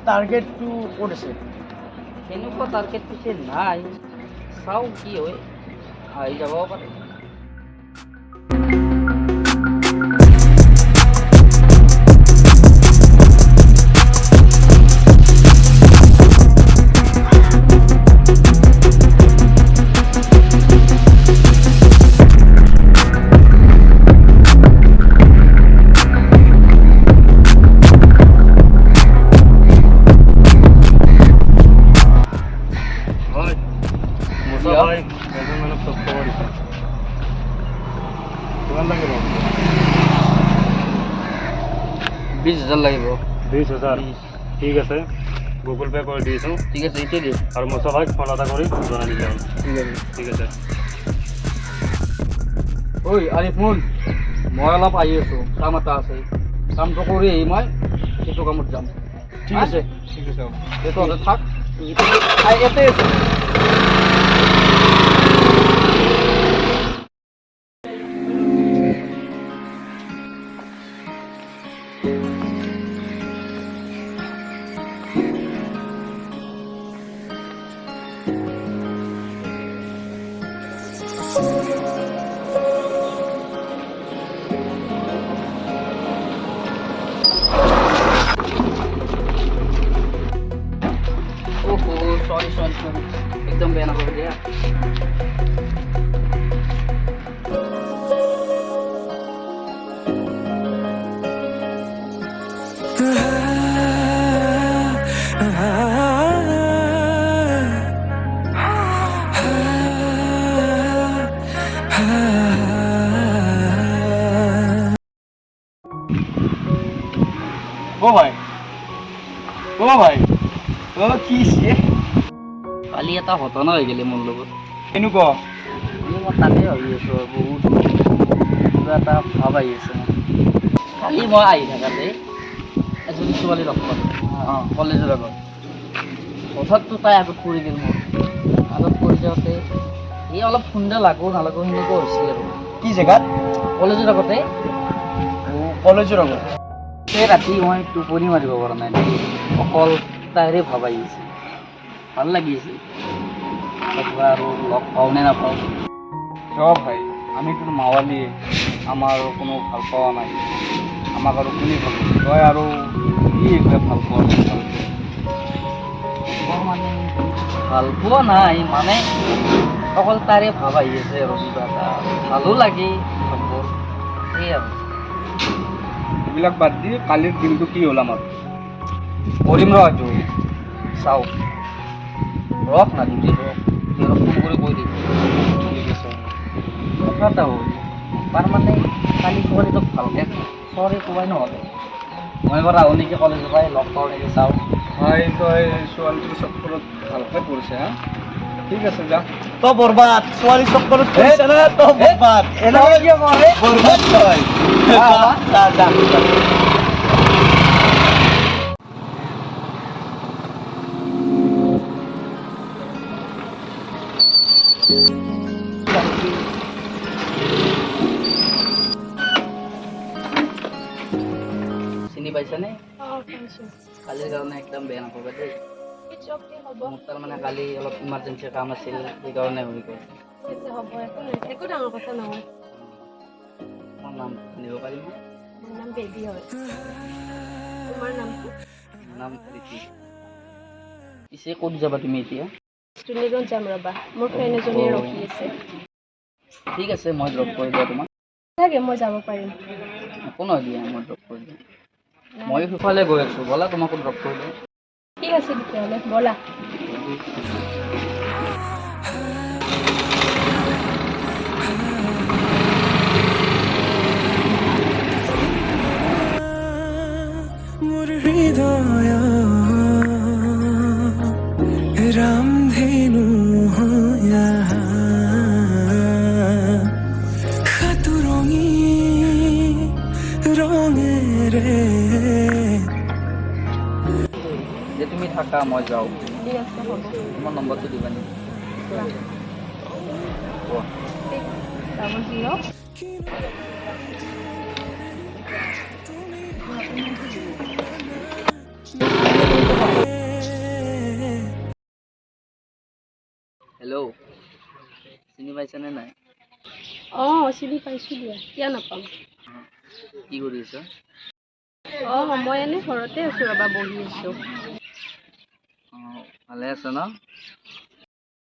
টাৰ্গেটটো ক'ত আছে? সেনেকুৱা টাৰ্গেট পিছে নাই, চাওঁ কি হয়, আহি যাব পাৰে। কিমান লাগিব? 20,000 লাগিব। 20,000 ঠিক আছে, গুগল পে' কৰি দিছোঁ। ঠিক আছে, এতিয়া দিম। আৰু মচা ভাইক ফোন এটা কৰি জনাই দিলে হ'ল। ঠিক আছে। ঐ আৰে শুন, মই অলপ আহি আছোঁ, কাম এটা আছে। কামটো কৰি আহি মই সেইটো কামত যাম। ঠিক আছে, ঠিক আছে, হ'ব। এইটো হ'লে থাক, ইয়াতে আছে। sorry एकदम बेना हो गया ओ भाई ओ किसे কালি এটা ঘটনা হৈ গেলে মোৰ লগত কেনেকুৱা মই তাতে ভাবি আছো বহুত কিবা এটা ভাব আহি আছে কালি মই আহি থাকাতে এজনী ছোৱালী লগ পালো কলেজৰ আগত হঠাৎতো তাই আগত পৰি গ'ল মোৰ আগত পৰি যাওঁতে এই অলপ খুন্দা লাগো নালাগো সেনেকুৱা হৈছিল আৰু কি জেগাত কলেজৰ আগতে কলেজৰ আগত সেই ৰাতি মই টোপনি মাৰিব পৰা নাই অকল তাইৰে ভাব আহি আছে ভাল লাগি আছে আৰু লগ পাওঁ নে নাপাওঁ কিয় ভাই আমি তোৰ মাৱালী আমাৰ কোনো ভাল পোৱা নাই আমাক আৰু কোনে ভাল তই আৰু কি এইবিলাক ভাল পোৱা মানে ভাল পোৱা নাই মানে অকল তাৰে ভাব আহি আছে আৰু কিবা এটা ভালো লাগে সেই আৰু এইবিলাক বাদ দি কালিৰ দিনটো কি হ'ল আমাৰ কৰিম ৰ এইটো চাওঁ ৰখ না দুদিন ৰখ ফোন কৰি কৈ দিম ঠিক আছে কথা এটা হ'ল তাৰমানে কালি ছোৱালীটোক ভালকৈ চৰি কোবাই নহ'লে মই এবাৰ আহোঁ নেকি কলেজৰ পৰাই লগ পাওঁ নেকি চাওঁ ভাই তই ছোৱালীটোৰ চক্কৰত ভালকৈ পৰিছে হা ঠিক আছে যা তই বৰবাদ ছোৱালী চক্কৰত পৰিছে না তই বৰবাদ এনেকৈ কিয় কৰে বৰবাদ তই যা যা চিনি পাইছানে কালিৰ কাৰণে একদম বেয়া নাপাবা দেই মোৰ তাৰমানে কালি অলপ ইমাৰ্জেঞ্চি কাম আছিল সেইকাৰণে হৈ গ'ল একো ডাঙৰ কথা নহয় মোৰ নাম জানিব পাৰিম মোৰ নাম বেবী হয় তোমাৰ নামটো নাম প্ৰীতি পিছে ক'ত যাবা তুমি এতিয়া ষ্টুডিঅ'ত যাম ৰ'বা মোৰ ফ্ৰেণ্ড এজনীয়ে ৰখি আছে ঠিক আছে মই ড্ৰপ কৰি দিওঁ তোমাক থাকে মই যাব পাৰিম একো নহয় দিয়া মই ড্ৰপ কৰি দিম মই সিফালে গৈ আছোঁ ব'লা তোমাকো ড্ৰপ কৰি দিওঁ ঠিক আছে তেতিয়াহ'লে ব'লা মোৰ হৃদয় ৰামধেনু সাতুৰঙি ৰঙেৰে যে তুমি থাকা মই যাওঁ ঠিক আছে হ'ব তোমাৰ নম্বৰটো দিবা নেকি ডাবল 0 হেল্ল' চিনি পাইছানে নাই? অঁ চিনি পাইছোঁ দিয়া, কিয় নাপাম। কি কৰি আছা? অঁ মই এনেই ঘৰতে আছোঁ ৰ'বা, বহি আছোঁ। অঁ ভালে আছা ন?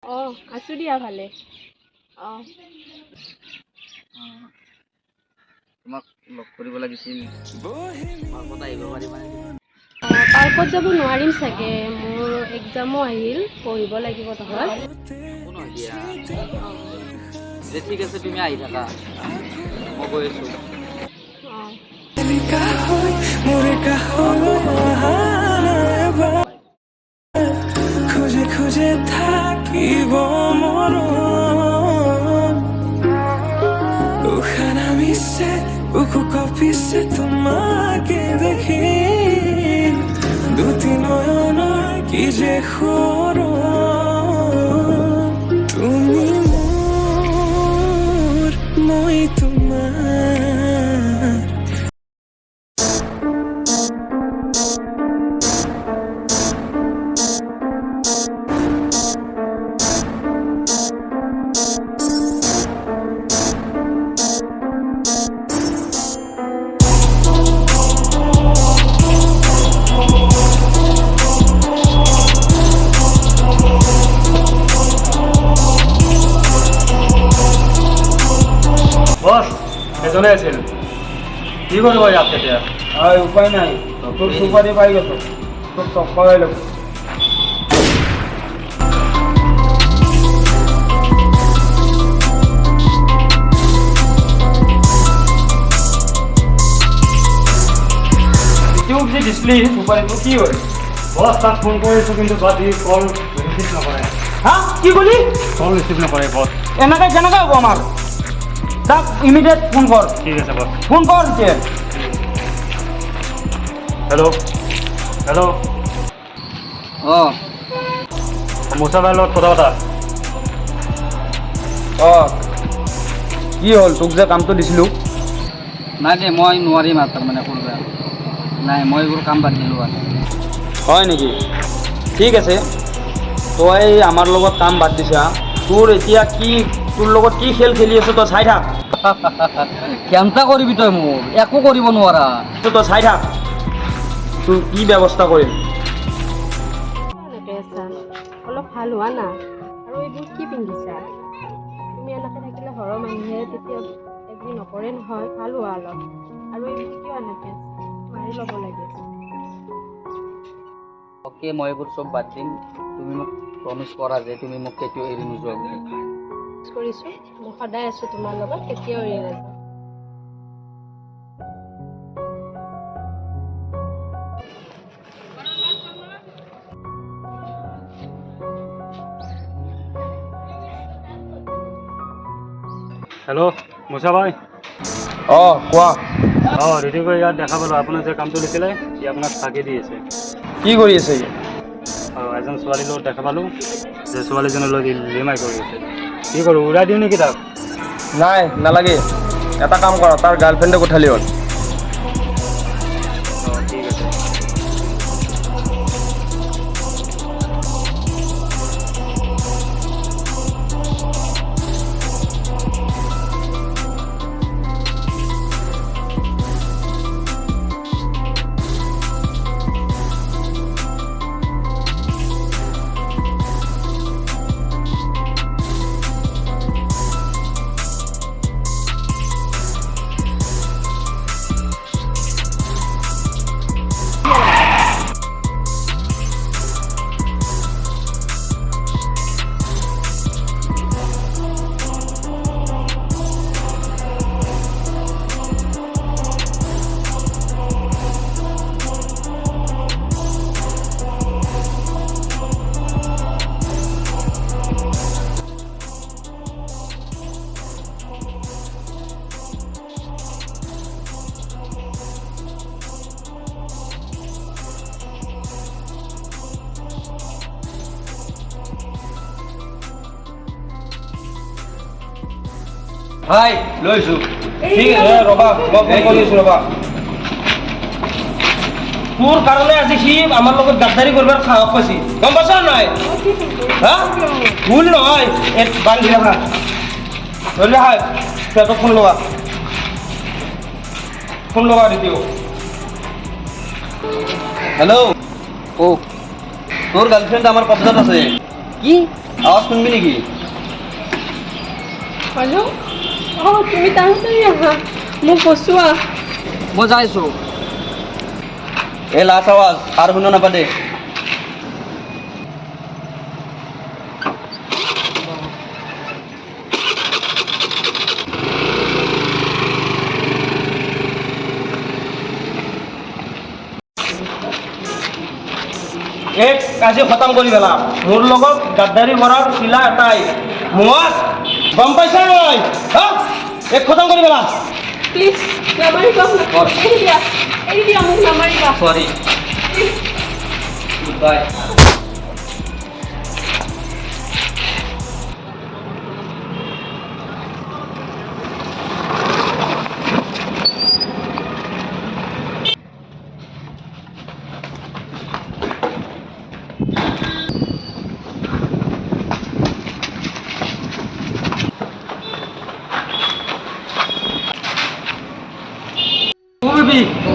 অঁ আছোঁ দিয়া ভালে। অঁ তোমাক লগ কৰিব লাগিছিল, পাৰ্কত আহিব পাৰিবানে? পাৰ্কত যাব নোৱাৰিম চাগে, মোৰ এক্সামো আহিল, পঢ়িব লাগিব নহয়। একো নহয় দিয়া। ঠিক আছে তুমি আহি থাকা, মই গৈ আছোঁ। অঁ এলিকা হৈ মোৰ কাষলৈ অহা নাই এবাৰ খুঁজে খুঁজে থাকিব মৰম উশাহ নামিছে বুকু কঁপিছে তোমাকে দেখি দুটি নয়নৰ কি যে সৰম তুমি মোৰ মই তোমাৰ বস এজনে আছিল কি কৰিব ইয়াত এতিয়া? উপায় নাই, তোর সুপারি পাই গেছ, তোর সব পাওয়াই লাগবে। টিউব যে দিছিলি সুপারিটো কি হ'ল? বস তাক ফোন কৰিছোঁ কিন্তু বাট ই কল ৰিচিভ নকৰে। হা কি কলি? কল ৰিচিভ নকৰে বস। এনেকে কেনেকে হব আমার? তাক ইমিডিয়েট ফোন কর, ঠিক আছে বস। ফোন কর যে। হেল্ল' হেল্ল' অঁ মুছা ভাইৰ লগত কথা পতা। কি হ'ল, তোক যে কামটো দিছিলো? নাই দে, মই নোৱাৰিম আৰু তাৰমানে কৰিব। নাই মই এইবোৰ কাম বাদ দিলোঁ আৰু। হয় নেকি? ঠিক আছে, তই আমার লগত কাম বাদ দিছা, তোর এতিয়া কি, তোর লগত কি খেল খেলি আছো তই চাই থাক। কেনটা কৰিবি তই মোক? একো কৰিব নোৱাৰা। তই চাই থাক, তোৰ কি ব্যৱস্থা কৰিম। এনেকৈ আছা, অলপ ভাল হোৱা না। আৰু এইবোৰ কি পিন্ধিছা? তুমি এনেকৈ থাকিলে ঘৰৰ মানুহে তেতিয়া এগ্ৰী নকৰে নহয়, ভাল হোৱা অলপ। আৰু এইবোৰ কিয় এনেকৈ আছা? মাৰি ল'ব লাগে। অ'কে মই এইবোৰ চব বাদ দিম, তুমি মোক প্ৰমিছ কৰা যে তুমি মোক কেতিয়াও এৰি নোযোৱা বুলি। কৰিছোঁ, মই সদায় আছোঁ তোমাৰ লগত, কেতিয়াও এৰি নাযাওঁ। হেল্ল' মুছা ভাই। কোৱা। ৰেডি কৰি ইয়াত দেখা পালোঁ আপোনাৰ যে কামটো দিছিলে সি আপোনাক ফাঁকি দি আছে। কি কৰি আছে সি? এজন ছোৱালীৰ লগত দেখা পালোঁ যে ছোৱালীজনৰ লগত লিমাই কৰি আছে। কি কৰোঁ, উৰাই দিওঁ নেকি তাক? নাই নালাগে, এটা কাম কৰা, তাৰ গাৰ্লফ্ৰেণ্ডে উঠালি হ'ল। ঠিক আছে। ভাই লৈছোঁ, ঠিক আছে ৰ'বা, মই ফোন কৰি আছোঁ ৰ'বা। তোৰ কাৰণে আজি সি আমাৰ লগত গাদ্দাৰি কৰিবৰ সাহস পাইছি গম পাইছ নাই হা ভুল নহয় এক বান্ধি ৰাখা ধৰি হয় সিহঁতক ফোন লগা দিও হেল্ল' ও তোৰ গাৰ্লফ্ৰেণ্ড আমাৰ কবজাত আছে কি আৱাজ শুনবি নেকি হেল্ল' অঁ তুমি তাড়াতাড়ি আহা মোক বচোৱা মই যাইছোঁ এই লাষ্ট আৱাজ আৰু শুনা নাপাদে এক কাজি খতম কৰি পেলাম মোৰ লগত গাদ্দাৰি কৰাৰ চিলা এটাই মই গম পাইছা নাই হা এক খতম কৰি পেলাম প্লিজ নামাৰিবা এৰি দিয়া মোক নামাৰিবা সৰি গুড বাই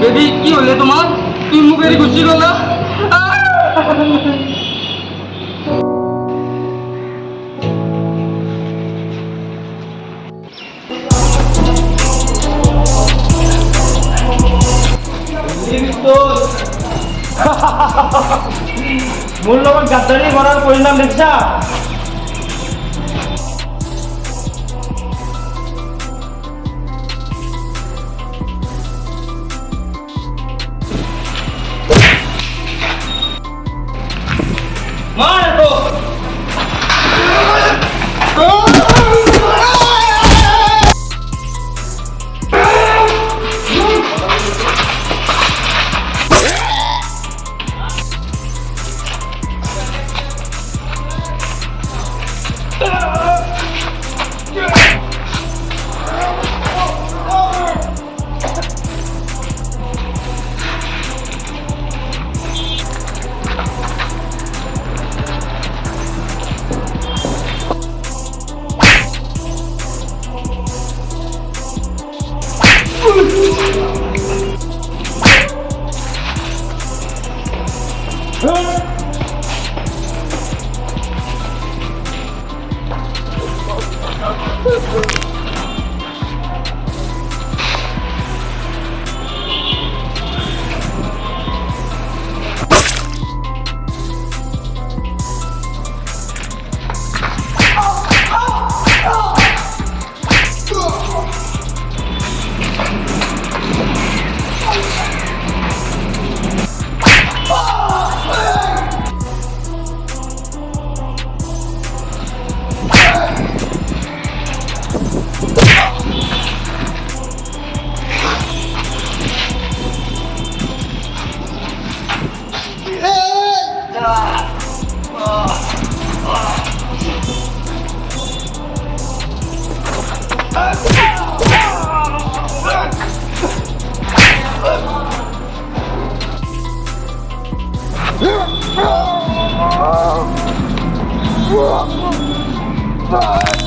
বেবি কি হলে তোমাৰ তুমি মুখ এড়ি গুছি গলা মোৰ লগত গাদ্দাৰি কৰাৰ পৰিণাম দেখিছা মাৰ তো Bye.